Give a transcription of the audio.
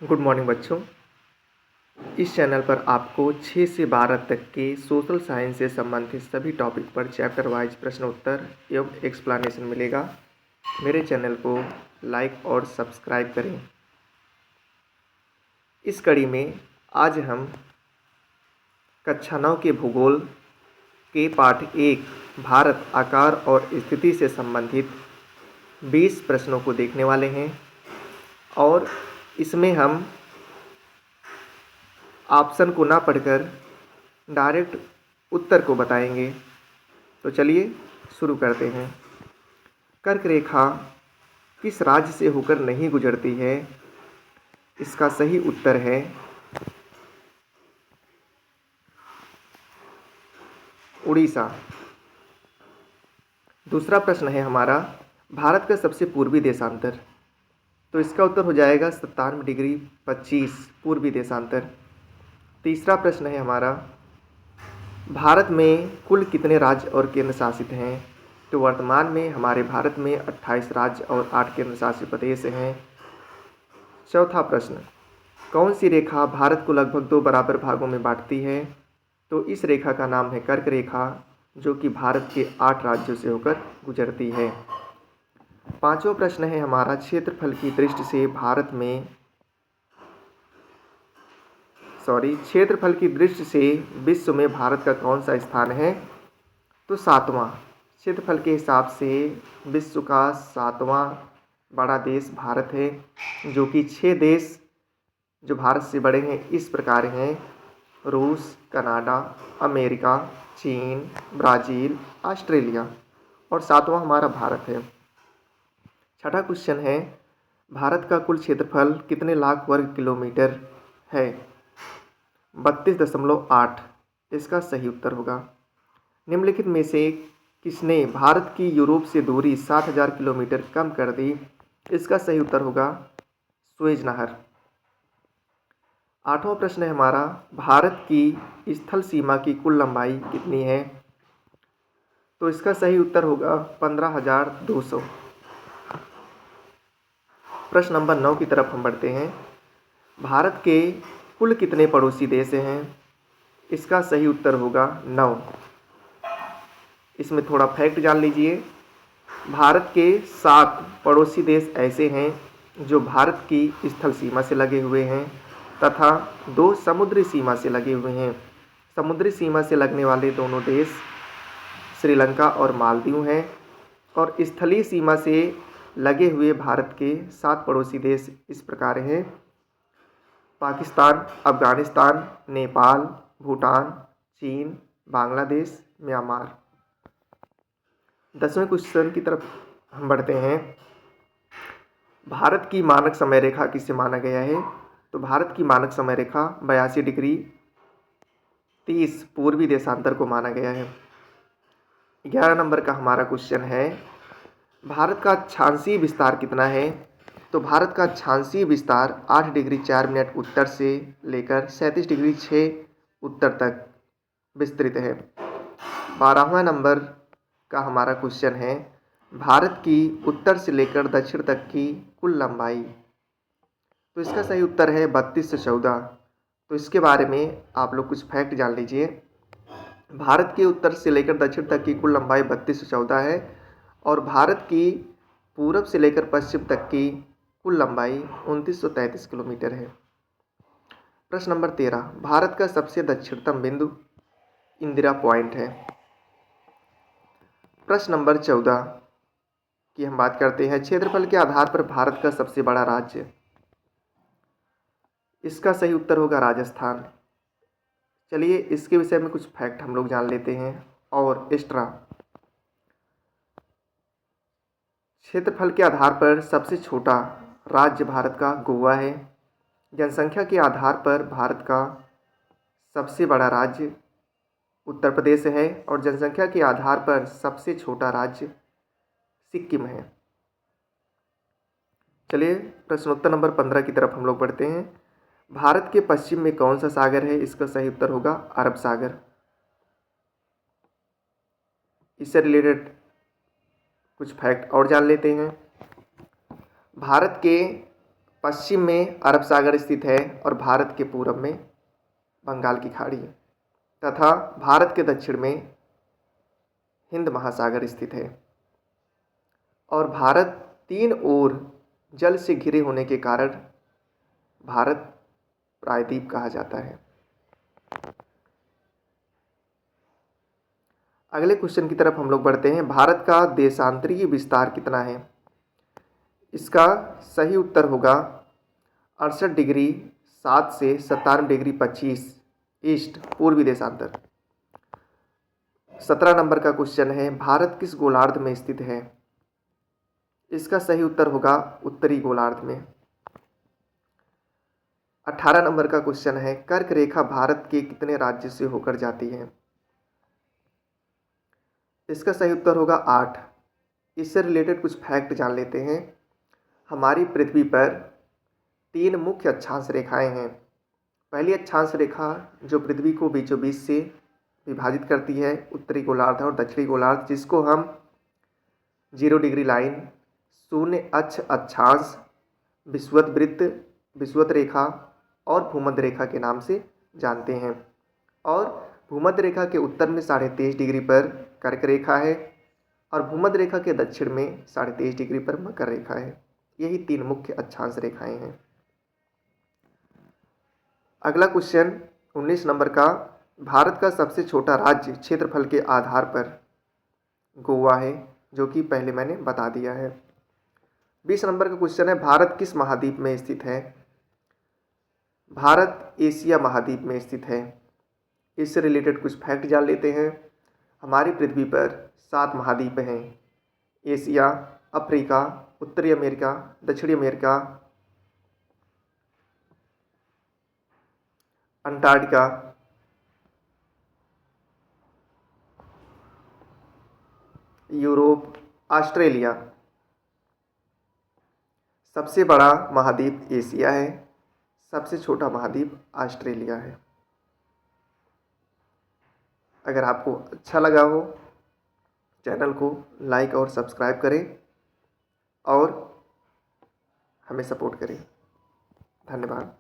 Good morning बच्चों। इस channel पर आपको 6 से 12 तक के सोशल साइंस से संबंधित सभी टॉपिक पर चैप्टर वाइज प्रश्न उत्तर एवं एक्सप्लेनेशन मिलेगा। मेरे चैनल को लाइक और सब्सक्राइब करें। इस कड़ी में आज हम कक्षा 9 के भूगोल के पाठ 1 भारत आकार और स्थिति से संबंधित 20 प्रश्नों को देखने वाले हैं और इसमें हम ऑप्शन को ना पढ़कर डायरेक्ट उत्तर को बताएंगे। तो चलिए शुरू करते हैं। कर्क रेखा किस राज्य से होकर नहीं गुजरती है? इसका सही उत्तर है उड़ीसा। दूसरा प्रश्न है हमारा, भारत का सबसे पूर्वी देशांतर। तो इसका उत्तर हो जाएगा 97 डिग्री 25 पूर्वी देशांतर। तीसरा प्रश्न है हमारा, भारत में कुल कितने राज्य और केंद्र शासित हैं? तो वर्तमान में हमारे भारत में 28 राज्य और 8 केंद्र शासित प्रदेश हैं। चौथा प्रश्न, कौन सी रेखा भारत को लगभग 2 बराबर भागों में बांटती है? तो इस रेखा का नाम है कर्क रेखा, जो कि भारत के 8 राज्यों से होकर गुजरती है। पांचवा प्रश्न है हमारा, क्षेत्रफल की दृष्टि से क्षेत्रफल की दृष्टि से विश्व में भारत का कौन सा स्थान है? तो 7वां। क्षेत्रफल के हिसाब से विश्व का 7वां बड़ा देश भारत है, जो कि 6 देश जो भारत से बड़े हैं इस प्रकार हैं: रूस, कनाडा, अमेरिका, चीन, ब्राज़ील, ऑस्ट्रेलिया, और 7वां हमारा भारत है। छठा क्वेश्चन है, भारत का कुल क्षेत्रफल कितने लाख वर्ग किलोमीटर है? 32.8। इसका सही उत्तर होगा। निम्नलिखित में से किसने भारत की यूरोप से दूरी 7,000 किलोमीटर कम कर दी? इसका सही उत्तर होगा सुएज नहर। आठवां प्रश्न है हमारा, भारत की स्थल सीमा की कुल लंबाई कितनी है? तो इसका सही उत्तर होगा 15,200। प्रश्न नंबर 9 की तरफ हम बढ़ते हैं। भारत के कुल कितने पड़ोसी देश हैं? इसका सही उत्तर होगा 9। इसमें थोड़ा फैक्ट जान लीजिए। भारत के 7 पड़ोसी देश ऐसे हैं जो भारत की स्थल सीमा से लगे हुए हैं तथा 2 समुद्री सीमा से लगे हुए हैं। समुद्री सीमा से लगने वाले दोनों देश श्रीलंका और मालदीव हैं और स्थलीय सीमा से लगे हुए भारत के 7 पड़ोसी देश इस प्रकार हैं: पाकिस्तान, अफगानिस्तान, नेपाल, भूटान, चीन, बांग्लादेश, म्यांमार। 10वें क्वेश्चन की तरफ हम बढ़ते हैं। भारत की मानक समय रेखा किसे माना गया है? तो भारत की मानक समय रेखा 82 डिग्री 30 पूर्वी देशांतर को माना गया है। 11 नंबर का हमारा क्वेश्चन है, भारत का अक्षांशीय विस्तार कितना है? तो भारत का अक्षांशीय विस्तार 8 डिग्री 4 मिनट उत्तर से लेकर 37 डिग्री 6 उत्तर तक विस्तृत है। 12वां नंबर का हमारा क्वेश्चन है, भारत की उत्तर से लेकर दक्षिण तक की कुल लंबाई। तो इसका सही उत्तर है 32 से 14। तो इसके बारे में आप लोग कुछ फैक्ट जान लीजिए। भारत के उत्तर से लेकर दक्षिण तक की कुल लंबाई 32 से 14 है और भारत की पूरब से लेकर पश्चिम तक की कुल लंबाई 2933 किलोमीटर है। प्रश्न नंबर 13, भारत का सबसे दक्षिणतम बिंदु इंदिरा पॉइंट है। प्रश्न नंबर 14 की हम बात करते हैं, क्षेत्रफल के आधार पर भारत का सबसे बड़ा राज्य। इसका सही उत्तर होगा राजस्थान। चलिए इसके विषय में कुछ फैक्ट हम लोग जान लेते हैं और एक्स्ट्रा। क्षेत्रफल के आधार पर सबसे छोटा राज्य भारत का गोवा है। जनसंख्या के आधार पर भारत का सबसे बड़ा राज्य उत्तर प्रदेश है और जनसंख्या के आधार पर सबसे छोटा राज्य सिक्किम है। चलिए प्रश्नोत्तर नंबर 15 की तरफ हम लोग बढ़ते हैं। भारत के पश्चिम में कौन सा सागर है? इसका सही उत्तर होगा अरब सागर। इससे रिलेटेड कुछ फैक्ट और जान लेते हैं। भारत के पश्चिम में अरब सागर स्थित है और भारत के पूरब में बंगाल की खाड़ी तथा भारत के दक्षिण में हिंद महासागर स्थित है। और भारत तीन ओर जल से घिरे होने के कारण भारत प्रायद्वीप कहा जाता है। अगले क्वेश्चन की तरफ हम लोग बढ़ते हैं। भारत का देशांतरीय विस्तार कितना है? इसका सही उत्तर होगा 68 डिग्री 7 से 97 डिग्री 25 ईस्ट पूर्वी देशांतर। 17 नंबर का क्वेश्चन है, भारत किस गोलार्ध में स्थित है? इसका सही उत्तर होगा उत्तरी गोलार्ध में। 18 नंबर का क्वेश्चन है, कर्क रेखा भारत के कितने राज्य से होकर जाती है? इसका सही उत्तर होगा 8। इससे रिलेटेड कुछ फैक्ट जान लेते हैं। हमारी पृथ्वी पर 3 मुख्य अक्षांश रेखाएं हैं। पहली अक्षांश रेखा जो पृथ्वी को बीचों बीच से विभाजित करती है, उत्तरी गोलार्ध और दक्षिणी गोलार्ध, जिसको हम 0 डिग्री लाइन, शून्य अक्ष अक्षांश, विषुवत वृत्त, विषुवत रेखा और भूमध्य रेखा के नाम से जानते हैं। और भूमध्य रेखा के उत्तर में 23.5 डिग्री पर कर्क रेखा है और भूमध्य रेखा के दक्षिण में 23.5 डिग्री पर मकर रेखा है। यही 3 मुख्य अक्षांश रेखाएं हैं। अगला क्वेश्चन 19 नंबर का, भारत का सबसे छोटा राज्य क्षेत्रफल के आधार पर गोवा है, जो कि पहले मैंने बता दिया है। 20 नंबर का क्वेश्चन है, भारत किस महाद्वीप में स्थित है? भारत एशिया महाद्वीप में स्थित है। इससे रिलेटेड कुछ फैक्ट जान लेते हैं। हमारी पृथ्वी पर 7 महाद्वीप हैं: एशिया, अफ्रीका, उत्तरी अमेरिका, दक्षिणी अमेरिका, अंटार्कटिका, यूरोप, ऑस्ट्रेलिया। सबसे बड़ा महाद्वीप एशिया है, सबसे छोटा महाद्वीप ऑस्ट्रेलिया है। अगर आपको अच्छा लगा हो, चैनल को लाइक और सब्सक्राइब करें और हमें सपोर्ट करें। धन्यवाद।